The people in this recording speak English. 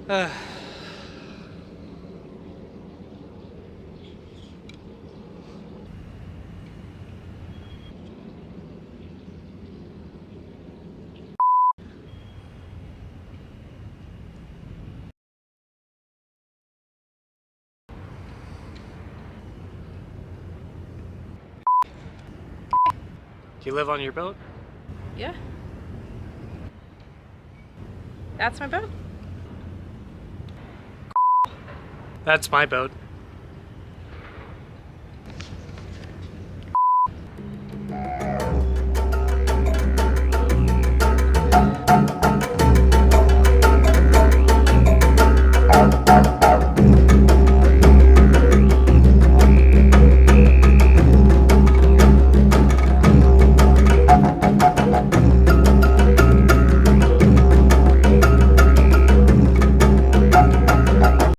Uh, do you live on your boat? Yeah. That's my boat. That's my boat.